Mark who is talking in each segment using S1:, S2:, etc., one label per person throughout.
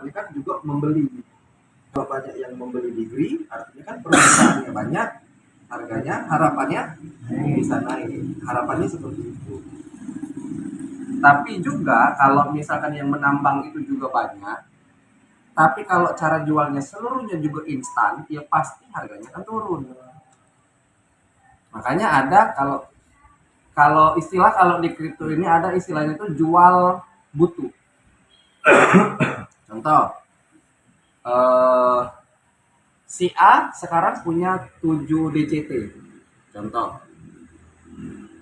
S1: artinya kan juga membeli. Kalau banyak yang membeli degree, artinya kan permintaannya banyak, harganya, harapannya bisa naik. Harapannya seperti itu. Tapi juga kalau misalkan yang menambang itu juga banyak, tapi kalau cara jualnya seluruhnya juga instan, ya pasti harganya kan turun. Makanya ada kalau istilah kalau di kripto ini ada istilahnya itu jual butuh. Contoh, si A sekarang punya 7 DCT. Contoh,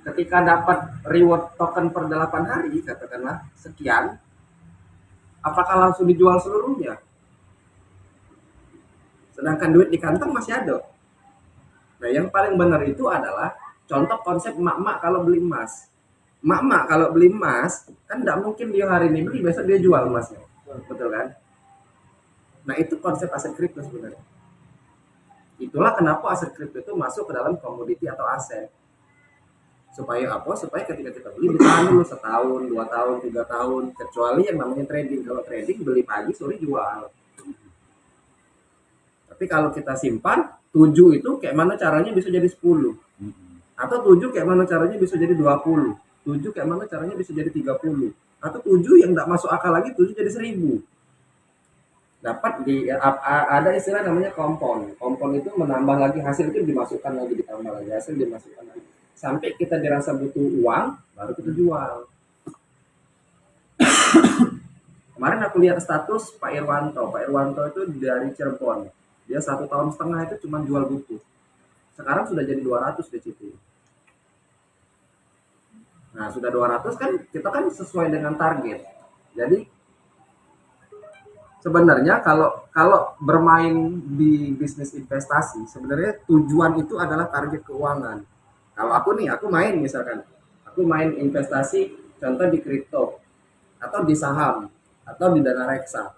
S1: ketika dapat reward token per 8 hari, katakanlah sekian, apakah langsung dijual seluruhnya? Sedangkan duit di kantong masih ada. Nah, yang paling benar itu adalah contoh konsep emak-emak kalau beli emas. Emak-emak kalau beli emas, kan tidak mungkin dia hari ini beli, besok dia jual emasnya. Betul kan? Nah, itu konsep aset kripto sebenarnya. Itulah kenapa aset kripto itu masuk ke dalam komoditi atau aset. Supaya apa? Supaya ketika kita beli ditahan dulu setahun, 2 tahun, 3 tahun. Kecuali yang namanya trading. Kalau trading beli pagi, sore jual. Tapi kalau kita simpan, 7 itu kayak mana caranya bisa jadi 10. Atau 7 kayak mana caranya bisa jadi 20. 7 kayak mana caranya bisa jadi 30. Atau 7 yang tidak masuk akal lagi, 7 jadi 1000. Dapat ada istilah namanya kompon. Kompon itu menambah lagi hasil, itu dimasukkan lagi, ditambah lagi hasil, dimasukkan lagi. Sampai kita dirasa butuh uang, baru kita jual. Kemarin aku lihat status Pak Irwanto. Pak Irwanto itu dari Cirebon. Dia 1,5 tahun itu cuma jual buku. Sekarang sudah jadi 200 DCT. Nah, sudah 200 kan kita kan sesuai dengan target. Jadi sebenarnya kalau bermain di bisnis investasi, sebenarnya tujuan itu adalah target keuangan. Kalau aku main misalkan, aku main investasi contoh di kripto atau di saham atau di dana reksa.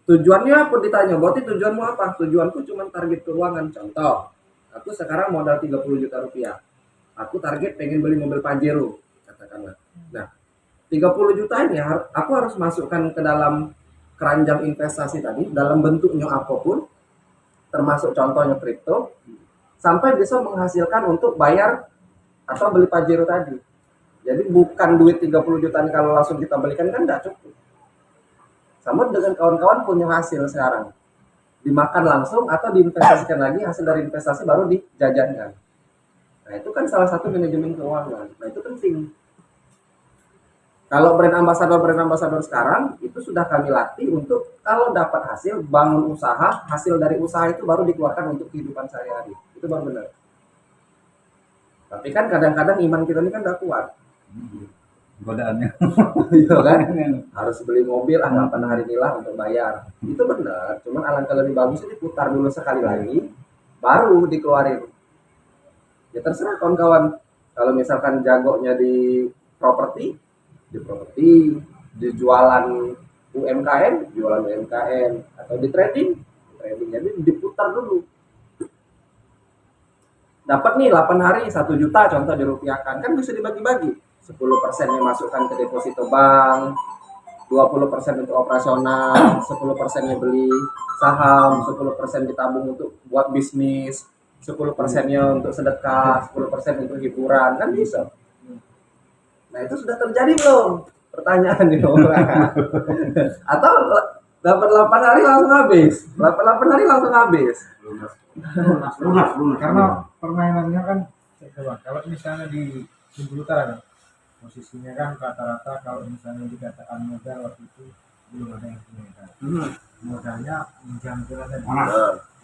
S1: Tujuannya apa ditanya, berarti tujuanmu apa? Tujuanku cuma target keuangan. Contoh, aku sekarang modal 30 juta rupiah. Aku target pengen beli mobil Pajero, katakanlah. Nah, 30 juta ini aku harus masukkan ke dalam keranjang investasi tadi, dalam bentuknya apapun, termasuk contohnya kripto, sampai bisa menghasilkan untuk bayar atau beli Pajero tadi. Jadi bukan duit 30 jutaan kalau langsung kita belikan kan tidak cukup. Sama dengan kawan-kawan punya hasil sekarang, dimakan langsung atau diinvestasikan lagi, hasil dari investasi baru dijajankan. Nah, itu kan salah satu manajemen keuangan. Nah, itu penting. Kalau brand ambassador sekarang itu sudah kami latih untuk kalau dapat hasil, bangun usaha, hasil dari usaha itu baru dikeluarkan untuk kehidupan sehari-hari. Itu baru benar. Tapi kan kadang-kadang iman kita ini kan udah kuat.
S2: Godaannya.
S1: Iya kan? Harus beli mobil anggapan hari inilah untuk bayar. Itu benar. Cuman alangkah lebih bagus itu diputar dulu sekali lagi, baru dikeluarin. Ya terserah kawan-kawan. Kalau misalkan jagonya di properti, di jualan UMKM, atau di trading. Jadi diputar dulu. Dapat nih 8 hari 1 juta contoh dirupiahkan, kan bisa dibagi-bagi. 10%-nya masukkan ke deposito bank, 20% untuk operasional, 10%-nya beli saham, 10% ditabung untuk buat bisnis, 10%-nya untuk sedekah, 10% untuk hiburan, kan bisa. Nah, itu sudah terjadi belum? Pertanyaan nih. Atau dapat 8 hari langsung habis. 8 hari langsung habis.
S3: Lunas. Karena permainannya kan kalau misalnya di Bengkulu Utara posisinya kan rata-rata kalau misalnya dikatakan modal waktu itu belum ada yang punya modalnya menjangkau ada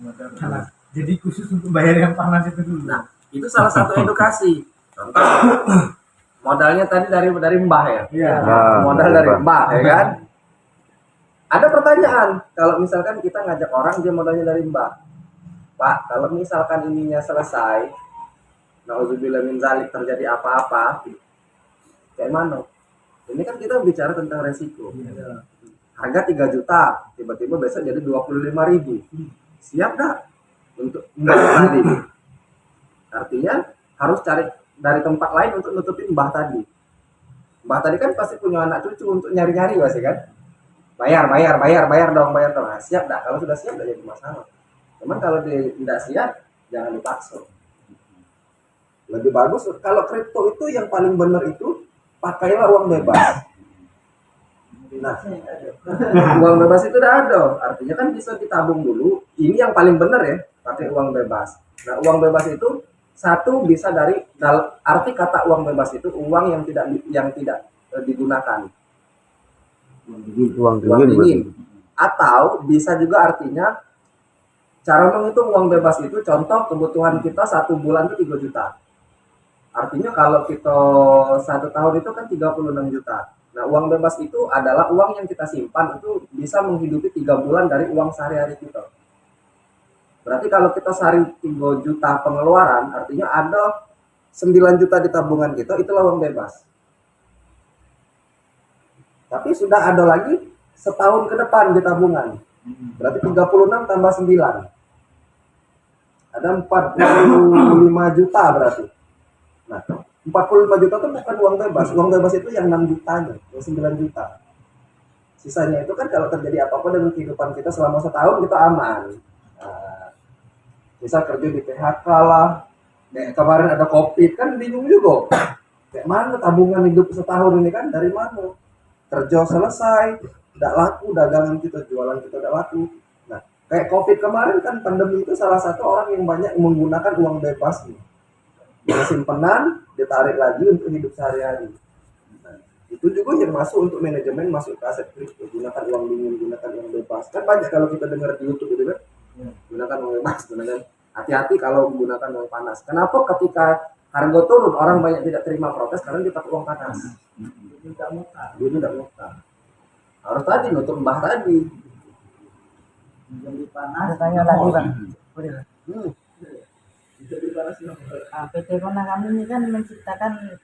S3: modal panas. Jadi khusus untuk bayar yang panas itu dulu.
S1: Nah, itu salah satu edukasi. Contoh modalnya tadi dari Mbah ya.
S3: Iya.
S1: Modal dari Mbah ya kan. Ada pertanyaan, kalau misalkan kita ngajak orang dia modalnya dari Mbah. Pak, kalau misalkan ininya selesai, na'udzubillah min dzalik terjadi apa-apa, kayak mana? Ini kan kita bicara tentang resiko. Harga 3 juta, tiba-tiba besok jadi 25.000. Siap dah untuk Mbah tadi? Artinya harus cari dari tempat lain untuk nutupin Mbah tadi. Mbah tadi kan pasti punya anak cucu untuk nyari-nyari pasti kan? bayar dong. Nah, siap dah, kalau sudah siap tidak jadi masalah. Cuman kalau dia tidak siap jangan dipaksa. Lebih bagus kalau kripto itu yang paling benar itu pakailah uang bebas. Nah, uang bebas itu udah ada, artinya kan bisa ditabung dulu. Ini yang paling benar ya, pakai uang bebas. Nah, uang bebas itu satu bisa dari arti kata uang bebas itu uang yang tidak digunakan.
S4: Uang
S1: Uang
S4: dingin.
S1: dingin. Atau bisa juga artinya cara menghitung uang bebas itu contoh kebutuhan kita 1 bulan itu 3 juta. Artinya kalau kita 1 tahun itu kan 36 juta. Nah, uang bebas itu adalah uang yang kita simpan itu bisa menghidupi 3 bulan dari uang sehari-hari kita. Berarti kalau kita sehari 3 juta pengeluaran, artinya ada 9 juta di tabungan kita, itulah uang bebas. Tapi sudah ada lagi setahun ke depan di tabungan. Berarti 36 tambah 9. Ada 45 juta berarti. Nah, 45 juta itu bukan uang bebas. Uang bebas itu yang 6 jutanya, yang 9 juta. Sisanya itu kan kalau terjadi apa-apa dengan kehidupan kita selama setahun kita aman. Nah, misal kerja di PHK lah. Kayak kemarin ada COVID kan bingung juga. Kayak mana tabungan hidup setahun ini kan dari mana? Kerja selesai, tidak laku, dagangan kita, jualan kita tidak laku. Nah, kayak COVID kemarin kan pandemi itu salah satu orang yang banyak menggunakan uang bebas nih. Dengan simpenan ditarik lagi untuk hidup sehari-hari. Nah, itu juga yang masuk untuk manajemen, masuk ke aset kripto. Gunakan uang dingin, gunakan uang bebas. Kan banyak kalau kita dengar di YouTube gitu kan, gunakan uang bebas, gunakan. Hati-hati kalau menggunakan uang panas. Kenapa ketika harga turun orang banyak tidak terima protes karena dia pakai uang panas? Dia tidak muka. Harus tadi nutup mbah tadi.
S5: Ada tanya lagi bang. Boleh Bang?
S1: Hmm.
S5: PT Kona kami ini kan menciptakan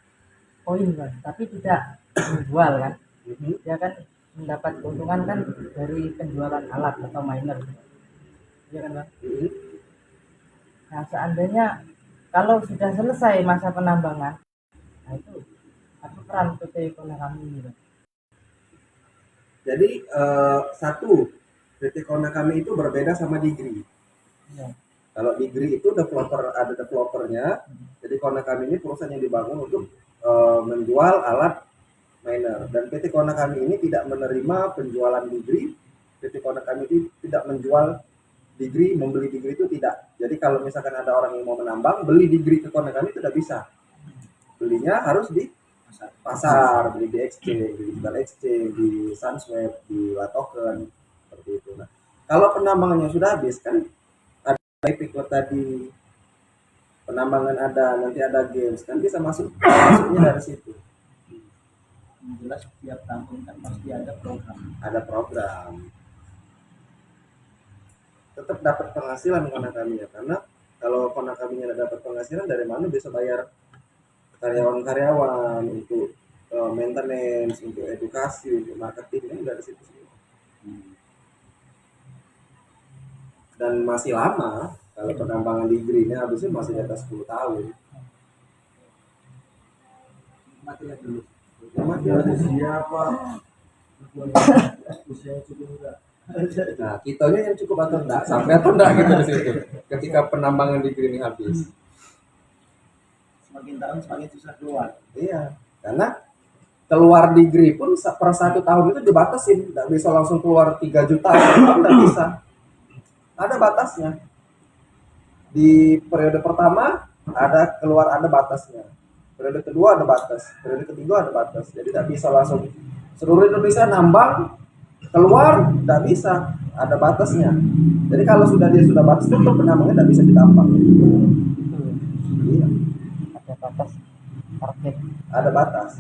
S5: koin bang, tapi tidak menjual kan. Dia kan mendapat keuntungan kan dari penjualan alat atau miner. Iya kan bang? Nah seandainya kalau sudah selesai masa penambangan, nah itu apa peran PT Kona kami ini bang?
S1: Jadi satu, PT Kona kami itu berbeda sama Digri.
S5: Ya.
S1: Kalau Digri itu ada developernya. Jadi Kona kami ini perusahaan yang dibangun untuk menjual alat miner. Dan PT Kona kami ini tidak menerima penjualan Digri. PT Kona kami ini tidak menjual Digri, membeli Digri itu tidak. Jadi kalau misalkan ada orang yang mau menambang, beli Digri ke Kona kami itu tidak bisa. Belinya harus di pasar, beli di exchange, di digital exchange, di Sunswap, di Latoken, seperti itu. Nah, kalau penambangannya sudah habis kan ada ikut tadi, penambangan ada, nanti ada games kan bisa masuknya dari situ.
S6: Jelas setiap tahun kan pasti ada program.
S1: Ada program. Tetap dapat penghasilan Kona kami ya, karena kalau Kona kaminya tidak dapat penghasilan dari mana bisa bayar karyawan-karyawan untuk maintenance, untuk edukasi, untuk marketing kan dari situ semua. Dan masih lama kalau penambangan di green habisnya masih di atas 10 tahun.
S6: Matilah dulu.
S3: Siapa? Usia cukup muda.
S1: Nah, kitanya yang cukup atau enggak, sampai atau enggak gitu di situ. Ketika penambangan di green habis.
S6: Semakin tahun semakin susah keluar.
S1: Iya, karena keluar degree pun per 1 tahun itu dibatasin, nggak bisa langsung keluar 3 juta, nggak bisa. Ada batasnya. Di periode pertama ada batasnya. Periode kedua ada batas, periode ketiga ada batas. Jadi nggak bisa langsung seluruh Indonesia nambang keluar, nggak bisa, ada batasnya. Jadi kalau dia sudah batas tutup, penambangnya nggak bisa ditambang. Iya.
S5: Ada batas target.
S1: Ada batas.